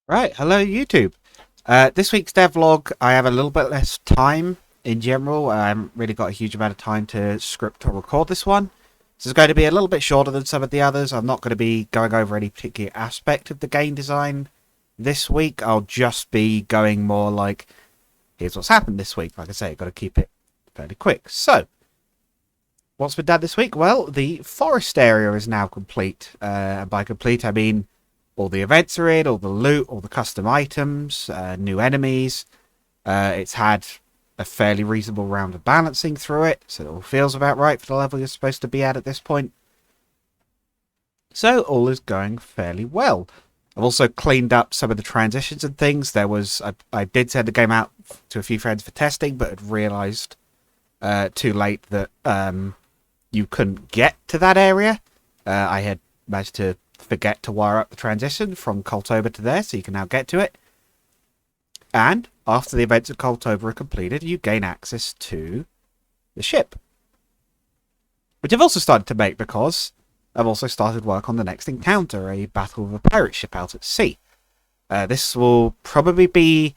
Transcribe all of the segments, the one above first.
Right, hello YouTube. This week's devlog, I have a little bit less time in general. I haven't really got a huge amount of time to script or record this one. This is going to be a little bit shorter than some of the others. I'm not going to be going over any particular aspect of the game design this week. I'll just be going more like, here's what's happened this week. Like I say, I've got to keep it fairly quick. So, what's been done this week? Well, the forest area is now complete. And by complete, I mean all the events are in, all the loot, all the custom items, new enemies. It's had a fairly reasonable round of balancing through it, so it all feels about right for the level you're supposed to be at this point. So all is going fairly well. I've also cleaned up some of the transitions and things. I did send the game out to a few friends for testing, but had realised too late that you couldn't get to that area. I had managed to forget to wire up the transition from Cultober to there, so you can now get to it. And after the events of Cultober are completed, you gain access to the ship, which I've also started to make because I've also started work on the next encounter, a battle with a pirate ship out at sea. This will probably be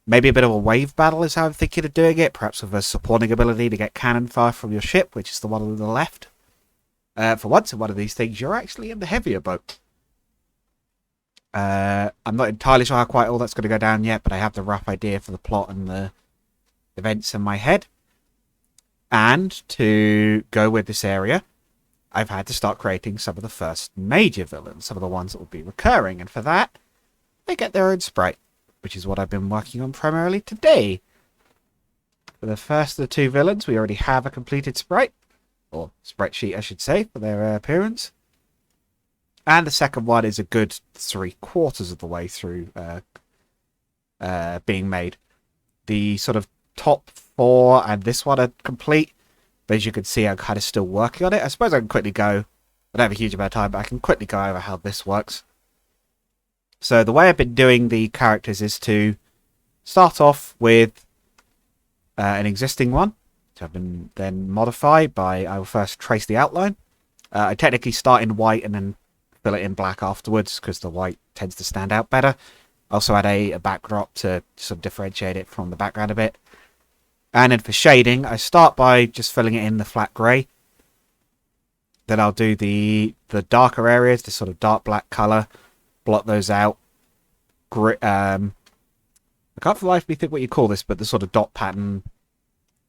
maybe a bit of a wave battle is how I'm thinking of doing it, perhaps with a supporting ability to get cannon fire from your ship, which is the one on the left. For once in one of these things, you're actually in the heavier boat. I'm not entirely sure how quite all that's going to go down yet, but I have the rough idea for the plot and the events in my head. And to go with this area, I've had to start creating some of the first major villains, some of the ones that will be recurring, and for that, they get their own sprite, which is what I've been working on primarily today. For the first of the two villains, we already have a completed sprite, or sprite sheet, I should say, for their appearance. And the second one is a good 3/4 of the way through being made. The sort of top four and this one are complete, but as you can see, I'm kind of still working on it. I suppose I can quickly go. I don't have a huge amount of time, but I can quickly go over how this works. So the way I've been doing the characters is to start off with an existing one, which I've been then modified by. I will first trace the outline. I technically start in white and then fill it in black afterwards because the white tends to stand out better. Also add a backdrop to sort of differentiate it from the background a bit. And then for shading, I start by just filling it in the flat grey. Then I'll do the darker areas, the sort of dark black colour, blot those out. I can't for the life of me think what you call this, but the sort of dot pattern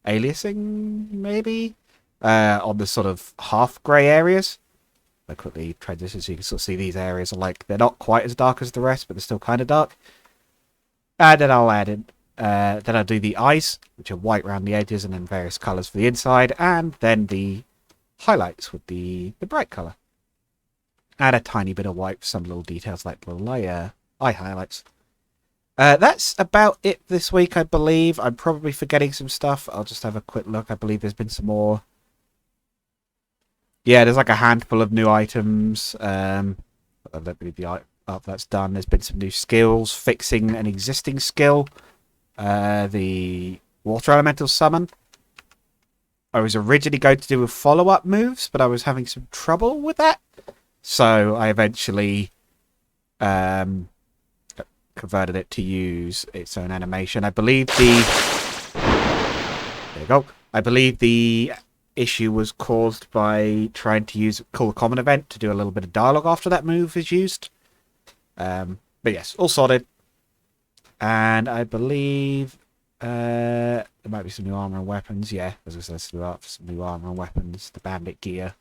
aliasing, maybe? On the sort of half grey areas. I quickly transition so you can sort of see these areas are like, they're not quite as dark as the rest, but they're still kind of dark. And then I'll add in, then I'll do the eyes, which are white around the edges and then various colours for the inside, and then the highlights with the bright colour. Add a tiny bit of white for some little details like little eye highlights. That's about it this week, I believe. I'm probably forgetting some stuff. I'll just have a quick look. I believe there's been some more. Yeah, there's like a handful of new items. I don't believe the art that's done. There's been some new skills, fixing an existing skill. The water elemental summon. I was originally going to do with follow-up moves, but I was having some trouble with that. So I eventually converted it to use its own animation. I believe there you go. I believe the issue was caused by trying to call a common event to do a little bit of dialogue after that move is used. But yes, all sorted. And I believe there might be some new armor and weapons. Yeah, as I said, some new armor and weapons. The bandit gear,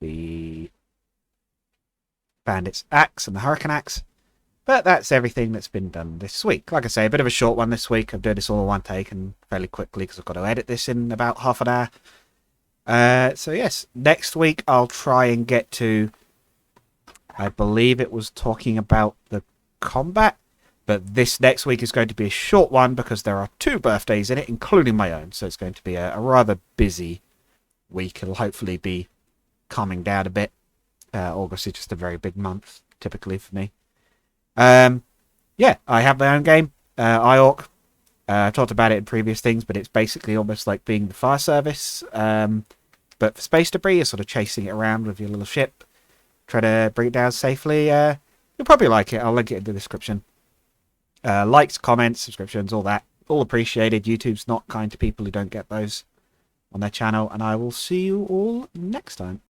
the bandit's axe, and the hurricane axe. But that's everything that's been done this week. Like I say, a bit of a short one this week. I'm doing this all in one take and fairly quickly because I've got to edit this in about half an hour. So yes, next week I'll try and get to, I believe it was talking about the combat, but this next week is going to be a short one because there are 2 birthdays in it, including my own, so it's going to be a rather busy week. It'll hopefully be calming down a bit. August is just a very big month, typically for me. Yeah, I have my own game, IORC. I've talked about it in previous things, but it's basically almost like being the fire service. But for space debris, you're sort of chasing it around with your little ship, trying to bring it down safely. You'll probably like it. I'll link it in the description. Likes, comments, subscriptions, all that. All appreciated. YouTube's not kind to people who don't get those on their channel. And I will see you all next time.